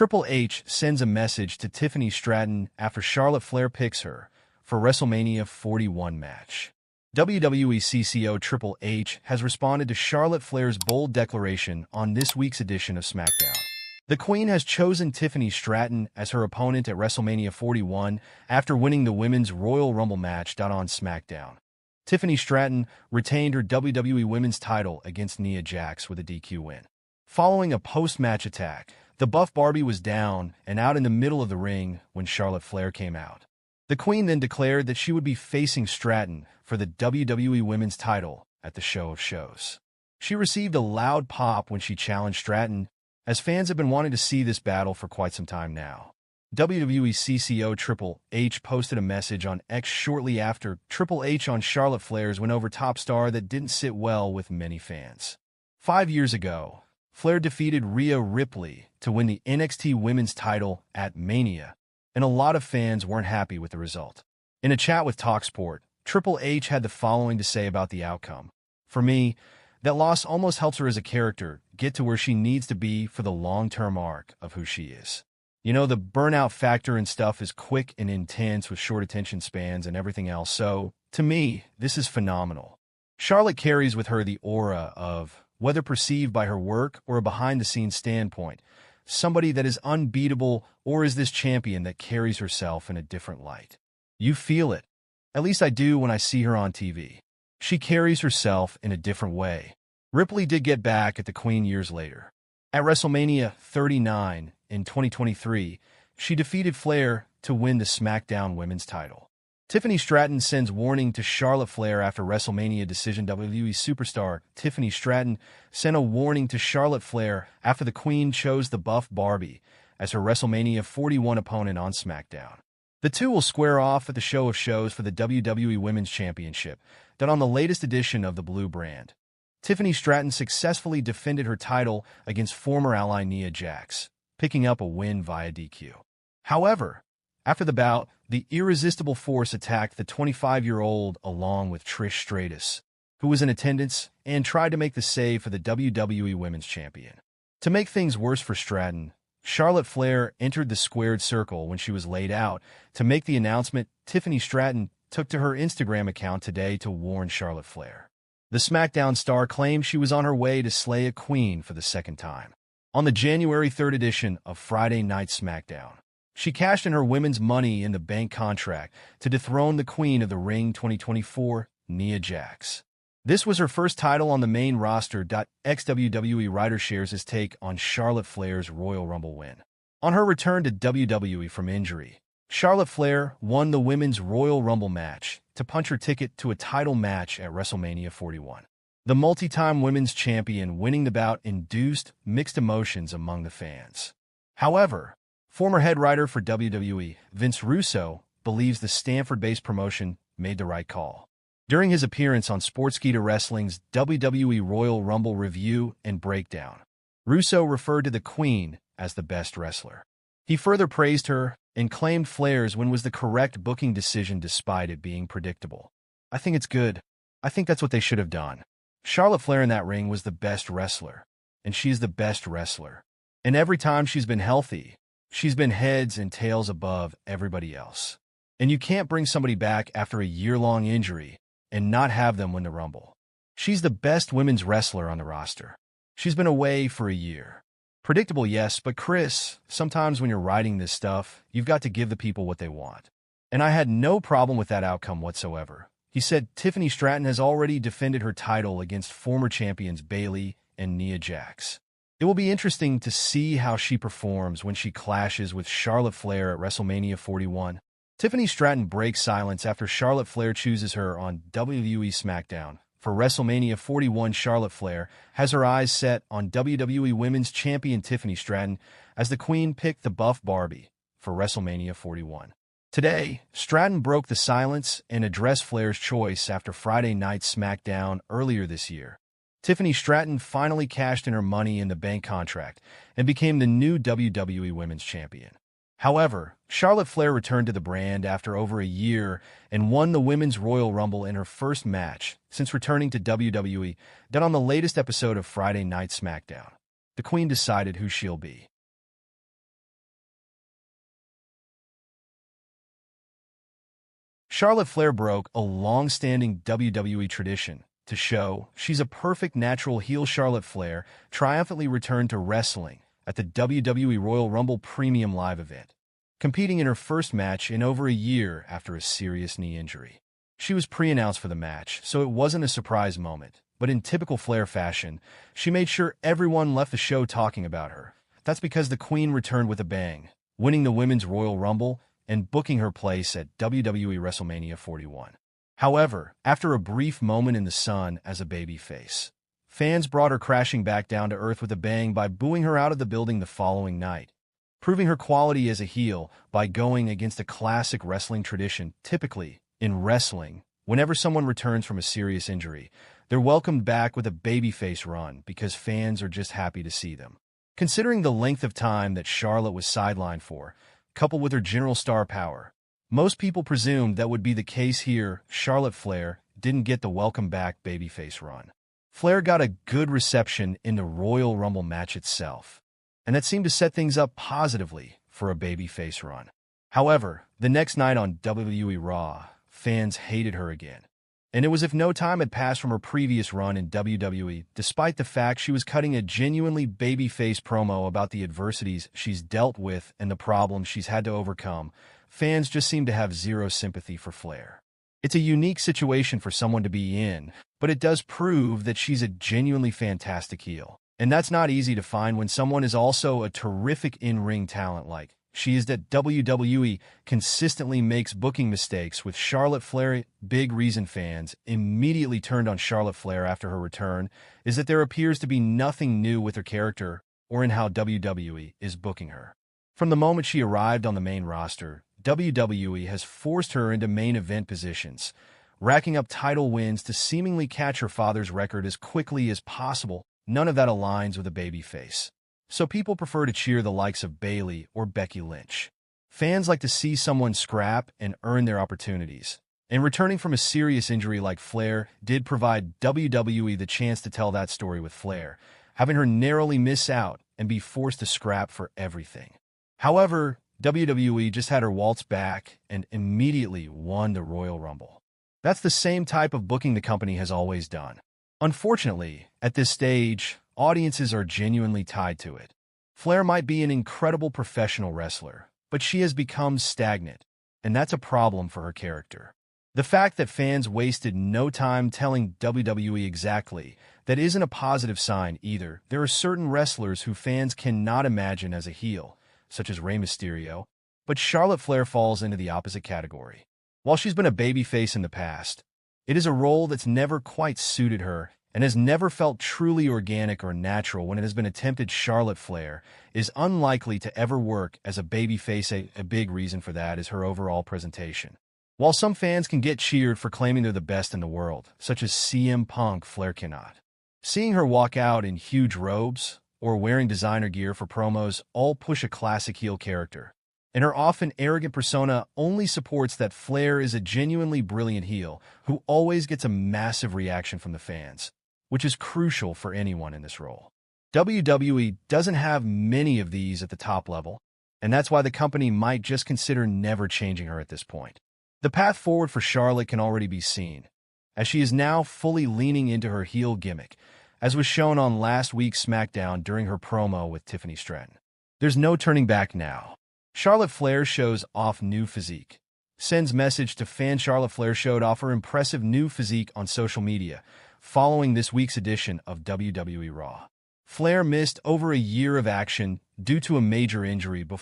Triple H sends a message to Tiffany Stratton after Charlotte Flair picks her for WrestleMania 41 match. WWE CCO Triple H has responded to Charlotte Flair's bold declaration on this week's edition of SmackDown. The Queen has chosen Tiffany Stratton as her opponent at WrestleMania 41 after winning the Women's Royal Rumble match on SmackDown. Tiffany Stratton retained her WWE Women's title against Nia Jax with a DQ win. Following a post-match attack, the Buff Barbie was down and out in the middle of the ring when Charlotte Flair came out. The Queen then declared that she would be facing Stratton for the WWE Women's title at the Show of Shows. She received a loud pop when she challenged Stratton, as fans have been wanting to see this battle for quite some time now. WWE CCO Triple H posted a message on X shortly after Triple H on Charlotte Flair's win over top star that didn't sit well with many fans. 5 years ago, Flair defeated Rhea Ripley to win the NXT Women's title at Mania, and a lot of fans weren't happy with the result. In a chat with TalkSport, Triple H had the following to say about the outcome. "For me, that loss almost helps her as a character get to where she needs to be for the long-term arc of who she is. You know, the burnout factor and stuff is quick and intense with short attention spans and everything else, so, to me, this is phenomenal. Charlotte carries with her the aura of, whether perceived by her work or a behind-the-scenes standpoint, somebody that is unbeatable, or is this champion that carries herself in a different light. You feel it. At least I do when I see her on TV. She carries herself in a different way." Ripley did get back at the Queen years later. At WrestleMania 39 in 2023, she defeated Flair to win the SmackDown Women's title. Tiffany Stratton sends warning to Charlotte Flair after WrestleMania decision. WWE superstar Tiffany Stratton sent a warning to Charlotte Flair after the Queen chose the Buff Barbie as her WrestleMania 41 opponent on SmackDown. The two will square off at the Show of Shows for the WWE Women's Championship, done on the latest edition of the Blue brand. Tiffany Stratton successfully defended her title against former ally Nia Jax, picking up a win via DQ. However, after the bout, the irresistible force attacked the 25-year-old along with Trish Stratus, who was in attendance, and tried to make the save for the WWE Women's Champion. To make things worse for Stratton, Charlotte Flair entered the squared circle when she was laid out. To make the announcement, Tiffany Stratton took to her Instagram account today to warn Charlotte Flair. The SmackDown star claimed she was on her way to slay a queen for the second time. On the January 3rd edition of Friday Night SmackDown, she cashed in her Women's Money in the Bank contract to dethrone the Queen of the Ring 2024, Nia Jax. This was her first title on the main roster. Ex-WWE writer shares his take on Charlotte Flair's Royal Rumble win. On her return to WWE from injury, Charlotte Flair won the Women's Royal Rumble match to punch her ticket to a title match at WrestleMania 41. The multi-time women's champion winning the bout induced mixed emotions among the fans. However, former head writer for WWE, Vince Russo, believes the Stanford-based promotion made the right call. During his appearance on Sportskeeda Wrestling's WWE Royal Rumble review and breakdown, Russo referred to the Queen as the best wrestler. He further praised her and claimed Flair's win was the correct booking decision despite it being predictable. "I think it's good. I think that's what they should have done. Charlotte Flair in that ring was the best wrestler, and she's the best wrestler. And every time she's been healthy, she's been heads and tails above everybody else. And you can't bring somebody back after a year-long injury and not have them win the Rumble. She's the best women's wrestler on the roster. She's been away for a year. Predictable, yes, but Chris, sometimes when you're writing this stuff, you've got to give the people what they want. And I had no problem with that outcome whatsoever." He said Tiffany Stratton has already defended her title against former champions Bayley and Nia Jax. It will be interesting to see how she performs when she clashes with Charlotte Flair at WrestleMania 41. Tiffany Stratton breaks silence after Charlotte Flair chooses her on WWE SmackDown. For WrestleMania 41, Charlotte Flair has her eyes set on WWE Women's Champion Tiffany Stratton as the Queen picked the Buff Barbie for WrestleMania 41. Today, Stratton broke the silence and addressed Flair's choice after Friday Night SmackDown earlier this year. Tiffany Stratton finally cashed in her Money in the Bank contract and became the new WWE Women's Champion. However, Charlotte Flair returned to the brand after over a year and won the Women's Royal Rumble in her first match since returning to WWE. Then on the latest episode of Friday Night SmackDown, the Queen decided who she'll be. Charlotte Flair broke a long-standing WWE tradition to show she's a perfect natural heel. Charlotte Flair triumphantly returned to wrestling at the WWE Royal Rumble Premium Live event, competing in her first match in over a year after a serious knee injury. She was pre-announced for the match, so it wasn't a surprise moment, but in typical Flair fashion, she made sure everyone left the show talking about her. That's because the Queen returned with a bang, winning the Women's Royal Rumble and booking her place at WWE WrestleMania 41. However, after a brief moment in the sun as a babyface, fans brought her crashing back down to earth with a bang by booing her out of the building the following night, proving her quality as a heel by going against a classic wrestling tradition. Typically, in wrestling, whenever someone returns from a serious injury, they're welcomed back with a babyface run because fans are just happy to see them. Considering the length of time that Charlotte was sidelined for, coupled with her general star power, most people presumed that would be the case here. Charlotte Flair didn't get the welcome back babyface run. Flair got a good reception in the Royal Rumble match itself, and that seemed to set things up positively for a babyface run. However, the next night on WWE Raw, fans hated her again, and it was as if no time had passed from her previous run in WWE, despite the fact she was cutting a genuinely babyface promo about the adversities she's dealt with and the problems she's had to overcome. Fans just seem to have zero sympathy for Flair. It's a unique situation for someone to be in, but it does prove that she's a genuinely fantastic heel. And that's not easy to find when someone is also a terrific in-ring talent like she is. That WWE consistently makes booking mistakes with Charlotte Flair. Big reason fans immediately turned on Charlotte Flair after her return is that there appears to be nothing new with her character or in how WWE is booking her. From the moment she arrived on the main roster, WWE has forced her into main event positions, racking up title wins to seemingly catch her father's record as quickly as possible. None of that aligns with a babyface, so people prefer to cheer the likes of Bayley or Becky Lynch. Fans like to see someone scrap and earn their opportunities, and returning from a serious injury like Flair did provide WWE the chance to tell that story with Flair, having her narrowly miss out and be forced to scrap for everything. However, WWE just had her waltz back and immediately won the Royal Rumble. That's the same type of booking the company has always done. Unfortunately, at this stage, audiences are genuinely tied to it. Flair might be an incredible professional wrestler, but she has become stagnant, and that's a problem for her character. The fact that fans wasted no time telling WWE exactly that isn't a positive sign either. There are certain wrestlers who fans cannot imagine as a heel, such as Rey Mysterio, but Charlotte Flair falls into the opposite category. While she's been a babyface in the past, it is a role that's never quite suited her and has never felt truly organic or natural when it has been attempted. Charlotte Flair is unlikely to ever work as a babyface. A big reason for that is her overall presentation. While some fans can get cheered for claiming they're the best in the world, such as CM Punk, Flair cannot. Seeing her walk out in huge robes or wearing designer gear for promos all push a classic heel character, and her often arrogant persona only supports that Flair is a genuinely brilliant heel who always gets a massive reaction from the fans, which is crucial for anyone in this role. WWE doesn't have many of these at the top level, and that's why the company might just consider never changing her at this point. The path forward for Charlotte can already be seen, as she is now fully leaning into her heel gimmick, as was shown on last week's SmackDown during her promo with Tiffany Stratton. There's no turning back now. Charlotte Flair shows off new physique. Sends message to fans. Charlotte Flair showed off her impressive new physique on social media following this week's edition of WWE Raw. Flair missed over a year of action due to a major injury before